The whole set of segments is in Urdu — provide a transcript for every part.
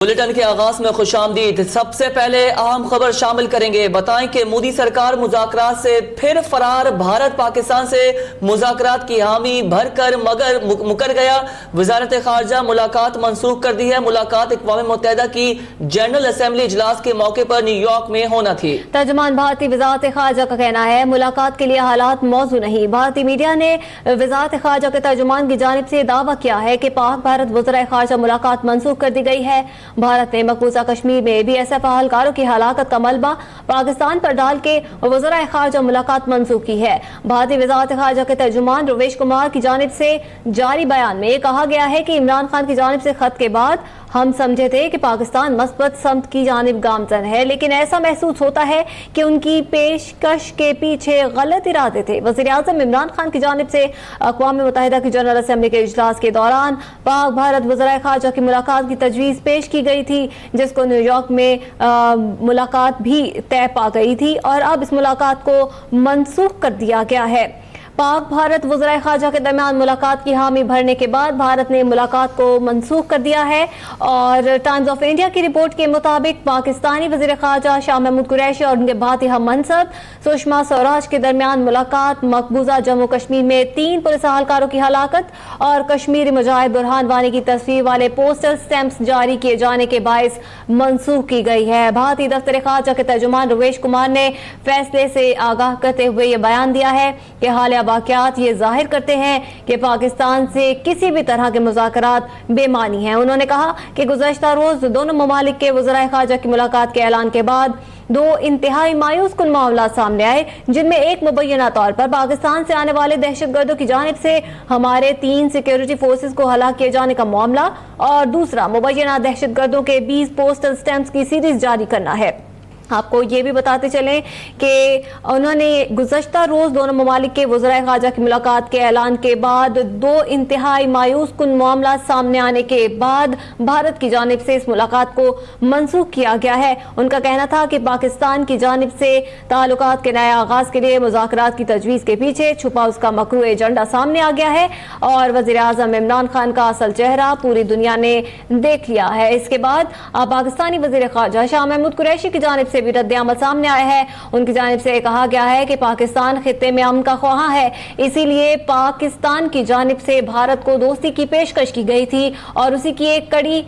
بلیٹن کے آغاز میں خوش آمدید۔ سب سے پہلے اہم خبر شامل کریں گے۔ بتائیں کہ مودی سرکار مذاکرات سے پھر فرار، بھارت پاکستان سے مذاکرات کی حامی بھر کر مگر مکر گیا۔ وزارت خارجہ ملاقات منسوخ کر دی ہے۔ ملاقات اقوام متحدہ کی جنرل اسمبلی اجلاس کے موقع پر نیو یارک میں ہونا تھی۔ ترجمان بھارتی وزارت خارجہ کا کہنا ہے ملاقات کے لیے حالات موزوں نہیں۔ بھارتی میڈیا نے وزارت خارجہ کے ترجمان کی جانب سے دعویٰ کیا ہے کہ پاک بھارت وزرائے خارجہ ملاقات منسوخ کر دی گئی ہے۔ بھارت نے مقبوضہ کشمیر میں بی ایس ایف اہلکاروں کی ہلاکت کا ملبہ پاکستان پر ڈال کے وزرائے خارجہ ملاقات منسوخ کی ہے۔ بھارتی وزارت خارجہ کے ترجمان رویش کمار کی جانب سے جاری بیان میں یہ کہا گیا ہے کہ عمران خان کی جانب سے خط کے بعد ہم سمجھے تھے کہ پاکستان مثبت سمت کی جانب گامزن ہے، لیکن ایسا محسوس ہوتا ہے کہ ان کی پیشکش کے پیچھے غلط ارادے تھے۔ وزیر اعظم عمران خان کی جانب سے اقوام متحدہ کی جنرل اسمبلی کے اجلاس کے دوران پاک بھارت وزرائے خارجہ کی ملاقات کی تجویز پیش کی گئی تھی، جس کو نیو یارک میں ملاقات بھی طے پا گئی تھی اور اب اس ملاقات کو منسوخ کر دیا گیا ہے۔ پاک بھارت وزرائے خارجہ کے درمیان ملاقات کی حامی بھرنے کے بعد بھارت نے ملاقات کو منسوخ کر دیا ہے، اور ٹائمز آف انڈیا کی رپورٹ کے مطابق پاکستانی وزیر خارجہ شاہ محمود قریشی اور ان کے بھارتی ہم منصب سشما سوراج کے درمیان ملاقات مقبوضہ جموں کشمیر میں 3 پولیس اہلکاروں کی ہلاکت اور کشمیری مجاہد برہان وانی کی تصویر والے پوسٹل سٹیمپس جاری کیے جانے کے باعث منسوخ کی گئی ہے۔ بھارتی دفتر خارجہ کے ترجمان رویش کمار نے فیصلے سے آگاہ کرتے ہوئے یہ بیان دیا ہے کہ حالیہ واقعات یہ ظاہر کرتے ہیں کہ پاکستان سے کسی بھی طرح کے مذاکرات بے معنی ہیں۔ انہوں نے کہا کہ گزشتہ روز دونوں ممالک کے وزرائے خارجہ کی ملاقات کے اعلان کے بعد 2 انتہائی مایوس کن معاملات سامنے آئے، جن میں ایک مبینہ طور پر پاکستان سے آنے والے دہشت گردوں کی جانب سے ہمارے 3 سیکیورٹی فورسز کو ہلاک کیے جانے کا معاملہ اور دوسرا مبینہ دہشت گردوں کے 20 پوسٹل سٹیمپس کی سیریز جاری کرنا ہے۔ آپ کو یہ بھی بتاتے چلیں کہ انہوں نے گزشتہ روز دونوں ممالک کے وزرائے خارجہ کی ملاقات کے اعلان کے بعد 2 انتہائی مایوس کن معاملات سامنے آنے کے بعد بھارت کی جانب سے اس ملاقات کو منسوخ کیا گیا ہے۔ ان کا کہنا تھا کہ پاکستان کی جانب سے تعلقات کے نئے آغاز کے لیے مذاکرات کی تجویز کے پیچھے چھپا اس کا مکروہ ایجنڈا سامنے آ گیا ہے، اور وزیر اعظم عمران خان کا اصل چہرہ پوری دنیا نے دیکھ لیا ہے۔ اس کے بعد پاکستانی وزیر خارجہ شاہ محمود قریشی کی جانب سے بھی رد عمل سامنے آیا ہے۔ ان کی جانب سے کہا گیا ہے کہ پاکستان خطے میں امن کا خواہاں ہے، اسی لیے پاکستان کی جانب سے بھارت کو دوستی کی پیشکش کی گئی تھی اور اسی کی ایک کڑی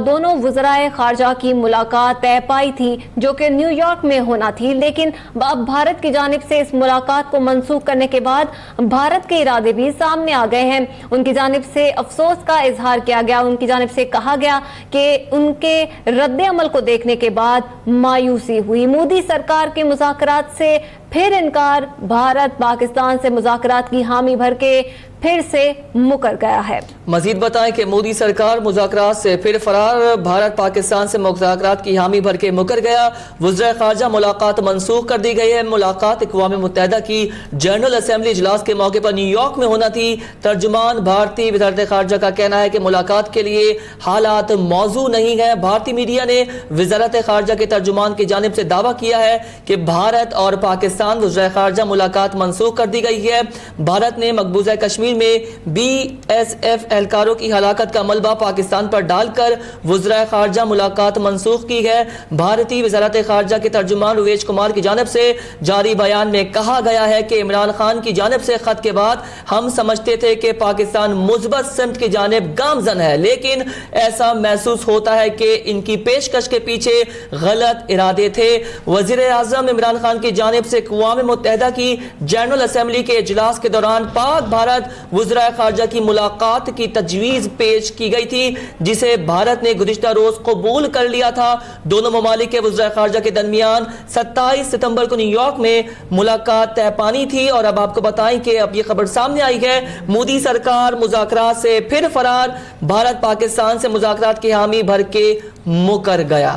دونوں وزرائے خارجہ کی ملاقات طے پائی تھی جو کہ نیو یارک میں ہونا تھی، لیکن اب بھارت کی جانب سے اس ملاقات کو منسوخ کرنے کے بعد بھارت کے ارادے بھی سامنے آ گئے ہیں۔ ان کی جانب سے افسوس کا اظہار کیا گیا، ان کی جانب سے کہا گیا کہ ان کے رد عمل کو دیکھنے کے بعد مایوسی ہوئی۔ مودی سرکار کے مذاکرات سے پھر انکار، بھارت پاکستان سے مذاکرات کی حامی بھر کے پھر سے مکر گیا ہے۔ مزید بتائیں کہ مودی سرکار مذاکرات سے پھر فرار، بھارت پاکستان سے مذاکرات کی حامی بھر کے مکر گیا۔ وزرائے خارجہ ملاقات منسوخ کر دی گئی ہے۔ ملاقات اقوام متحدہ کی جنرل اسمبلی اجلاس کے موقع پر نیو یارک میں ہونا تھی۔ ترجمان بھارتی وزارت خارجہ کا کہنا ہے کہ ملاقات کے لیے حالات موزوں نہیں ہیں۔ بھارتی میڈیا نے وزارت خارجہ کے ترجمان کی جانب سے دعویٰ کیا ہے کہ بھارت اور پاکستان وزرائے خارجہ ملاقات منسوخ کر دی گئی ہے۔ بھارت نے مقبوضہ کشمیر میں بی ایس ایف اہلکاروں کی ہلاکت کا ملبہ پاکستان پر ڈال کر وزرائے خارجہ ملاقات منسوخ کی ہے۔ بھارتی وزارت خارجہ کے ترجمان رویش کمار کی جانب سے جاری بیان میں کہا گیا ہے کہ عمران خان کی جانب سے خط کے بعد ہم سمجھتے تھے کہ پاکستان مثبت سمت کی جانب گامزن ہے، لیکن ایسا محسوس ہوتا ہے کہ ان کی پیشکش کے پیچھے غلط ارادے تھے۔ وزیر اعظم عمران خان کی جانب سے اقوام متحدہ کی جنرل اسمبلی کے اجلاس کے دوران پاک بھارت وزرائے خارجہ کی ملاقات کی تجویز پیش کی گئی تھی، جسے بھارت نے گزشتہ روز قبول کر لیا تھا۔ دونوں ممالک کے وزرائے خارجہ کے درمیان 27 ستمبر کو نیو یارک میں ملاقات طے پانی تھی، اور اب آپ کو بتائیں کہ اب یہ خبر سامنے آئی ہے مودی سرکار مذاکرات سے پھر فرار، بھارت پاکستان سے مذاکرات کی حامی بھر کے مکر گیا۔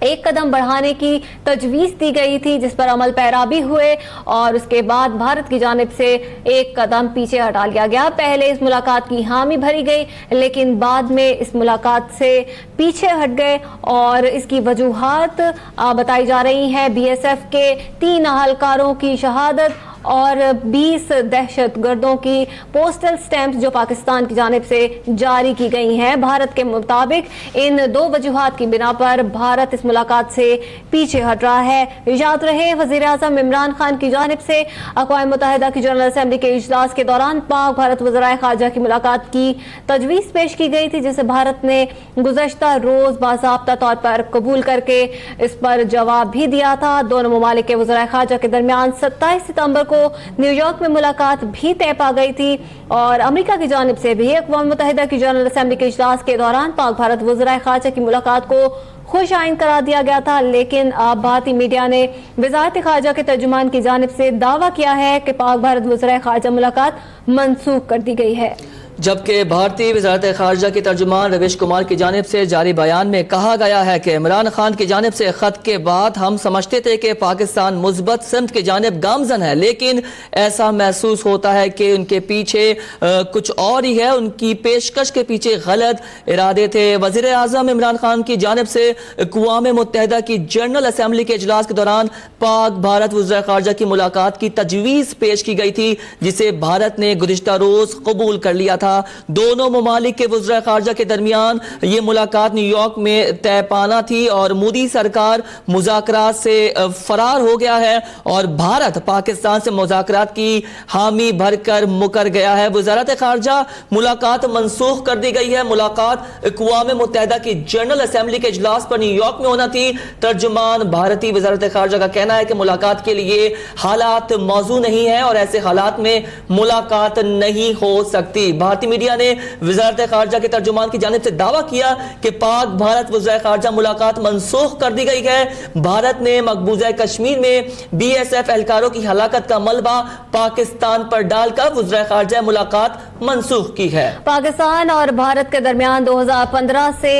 ایک قدم بڑھانے کی تجویز دی گئی تھی جس پر عمل پیرا بھی ہوئے اور اس کے بعد بھارت کی جانب سے ایک قدم پیچھے ہٹا لیا گیا. پہلے اس ملاقات کی حامی بھری گئی لیکن بعد میں اس ملاقات سے پیچھے ہٹ گئے اور اس کی وجوہات بتائی جا رہی ہیں. بی ایس ایف کے 3 اہلکاروں کی شہادت اور 20 دہشت گردوں کی پوسٹل سٹیمپس جو پاکستان کی جانب سے جاری کی گئی ہیں. بھارت کے مطابق ان 2 وجوہات کی بنا پر بھارت اس ملاقات سے پیچھے ہٹ رہا ہے. یاد رہے وزیر اعظم عمران خان کی جانب سے اقوام متحدہ کی جنرل اسمبلی کے اجلاس کے دوران پاک بھارت وزرائے خارجہ کی ملاقات کی تجویز پیش کی گئی تھی جسے بھارت نے گزشتہ روز باضابطہ طور پر قبول کر کے اس پر جواب بھی دیا تھا. دونوں ممالک کے وزرائے خارجہ کے درمیان 27 ستمبر کو نیو یارک میں ملاقات بھی طے پا گئی تھی اور امریکہ کی جانب سے بھی اقوام متحدہ کی جنرل اسمبلی کے اجلاس کے دوران پاک بھارت وزرائے خارجہ کی ملاقات کو خوش آئند قرار دیا گیا تھا. لیکن بھارتی میڈیا نے وزارت خارجہ کے ترجمان کی جانب سے دعویٰ کیا ہے کہ پاک بھارت وزرائے خارجہ ملاقات منسوخ کر دی گئی ہے. جبکہ بھارتی وزارت خارجہ کی ترجمان رویش کمار کی جانب سے جاری بیان میں کہا گیا ہے کہ عمران خان کی جانب سے خط کے بعد ہم سمجھتے تھے کہ پاکستان مثبت سمت کی جانب گامزن ہے لیکن ایسا محسوس ہوتا ہے کہ ان کے پیچھے کچھ اور ہی ہے. ان کی پیشکش کے پیچھے غلط ارادے تھے. وزیر اعظم عمران خان کی جانب سے اقوام متحدہ کی جنرل اسمبلی کے اجلاس کے دوران پاک بھارت وزرائے خارجہ کی ملاقات کی تجویز پیش کی گئی تھی جسے بھارت نے گزشتہ روز قبول کر لیا تھا. دونوں ممالک کے وزرائے خارجہ کے درمیان یہ ملاقات نیو یارک میں طے پانا تھی اور مودی سرکار مذاکرات سے فرار ہو گیا ہے اور بھارت پاکستان سے مذاکرات کی حامی بھر کر مکر گیا ہے. وزارت خارجہ ملاقات منسوخ کر دی گئی ہے. ملاقات اقوام متحدہ کی جنرل اسمبلی کے اجلاس پر نیو یارک میں ہونا تھی. ترجمان بھارتی وزارت خارجہ کا کہنا ہے کہ ملاقات کے لیے حالات موزوں نہیں ہیں اور ایسے حالات میں ملاقات نہیں ہو سکتی. بھارتی میڈیا نے وزارت خارجہ کے ترجمان کی جانب سے دعویٰ کیا کہ پاک بھارت وزرائے خارجہ ملاقات منسوخ کر دی گئی ہے. بھارت نے مقبوضہ کشمیر میں بی ایس ایف اہلکاروں کی ہلاکت کا ملبہ پاکستان پر ڈال کر وزرائے خارجہ ملاقات منسوخ کی ہے. پاکستان اور بھارت کے درمیان 2015 سے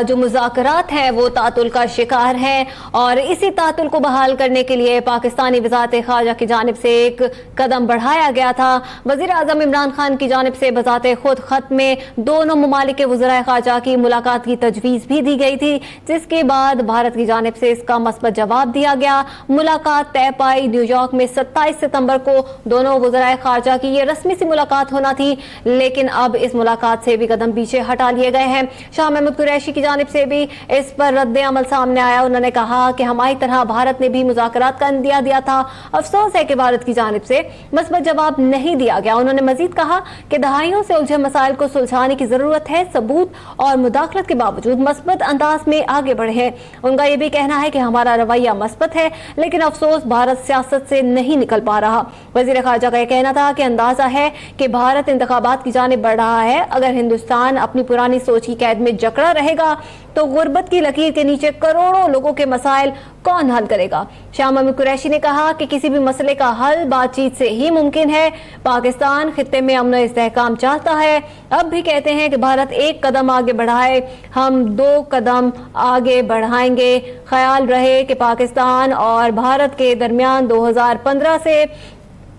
جو مذاکرات ہیں وہ تعطل کا شکار ہیں اور اسی تعطل کو بحال کرنے کے لیے پاکستانی وزارت خارجہ کی جانب سے ایک قدم بڑھایا گیا تھا. وزیر اعظم عمران خان کی جانب سے بذات خود خط میں دونوں ممالک کے وزرائے خارجہ کی ملاقات کی تجویز بھی دی گئی تھی جس کے بعد بھارت کی جانب سے اس کا مثبت جواب دیا گیا. ملاقات طے پائی. نیو یارک میں 27 ستمبر کو دونوں وزرائے خارجہ کی یہ رسمی سی ملاقات ہونا تھی لیکن اب اس ملاقات سے بھی قدم پیچھے ہٹا لیے گئے ہیں. شاہ محمود قریشی کی جانب سے بھی اس پر رد عمل سامنے آیا. انہوں نے کہا کہ ہماری طرح بھارت نے بھی مذاکرات کا اندیا دیا تھا. افسوس ہے کہ بھارت کی جانب سے مثبت جواب نہیں دیا گیا. انہوں نے مزید کہا کہ دہائیوں سے الجھے مسائل کو سلجھانے کی ضرورت ہے. ثبوت اور مداخلت کے باوجود مثبت انداز میں آگے بڑھے ہیں. ان کا یہ بھی کہنا ہے کہ ہمارا رویہ مثبت ہے لیکن افسوس بھارت سیاست سے نہیں نکل پا رہا. وزیر خارجہ کا یہ کہنا تھا کہ اندازہ ہے کہ بھارت انتخابات کی جانب بڑھ رہا ہے. اگر ہندوستان اپنی پرانی سوچ کی قید میں جکڑا رہے گا تو غربت کی لکیر کے نیچے کروڑوں لوگوں کے مسائل کون حل کرے گا. شاہ محمود قریشی نے کہا کہ کسی بھی مسئلے کا حل بات چیت سے ہی ممکن ہے. پاکستان خطے میں امن و استحکام چاہتا ہے. اب بھی کہتے ہیں کہ بھارت ایک قدم آگے بڑھائے, ہم 2 قدم آگے بڑھائیں گے. خیال رہے کہ پاکستان اور بھارت کے درمیان 2015 سے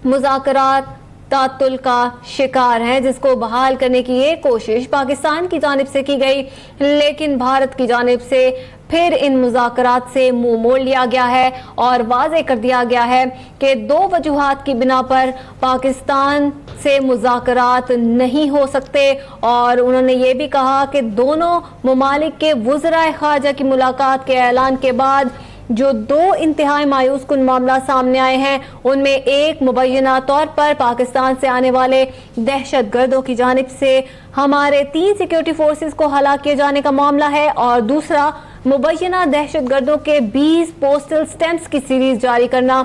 مذاکرات تعطل کا شکار ہیں جس کو بحال کرنے کی یہ کوشش پاکستان کی جانب سے کی گئی لیکن بھارت کی جانب سے پھر ان مذاکرات سے منہ موڑ لیا گیا ہے اور واضح کر دیا گیا ہے کہ 2 وجوہات کی بنا پر پاکستان سے مذاکرات نہیں ہو سکتے. اور انہوں نے یہ بھی کہا کہ دونوں ممالک کے وزرائے خارجہ کی ملاقات کے اعلان کے بعد جو 2 انتہائی مایوس کن معاملات سامنے آئے ہیں ان میں ایک مبینہ طور پر پاکستان سے آنے والے دہشت گردوں کی جانب سے ہمارے 3 سیکیورٹی فورسز کو ہلاک کیے جانے کا معاملہ ہے اور دوسرا مبینہ دہشت گردوں کے 20 پوسٹل سٹیمپس کی سیریز جاری کرنا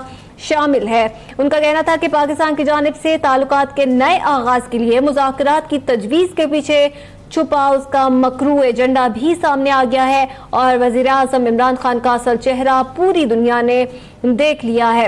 شامل ہے. ان کا کہنا تھا کہ پاکستان کی جانب سے تعلقات کے نئے آغاز کے لیے مذاکرات کی تجویز کے پیچھے چھپا اس کا مکروہ ایجنڈا بھی سامنے آ گیا ہے اور وزیر اعظم عمران خان کا اصل چہرہ پوری دنیا نے دیکھ لیا ہے.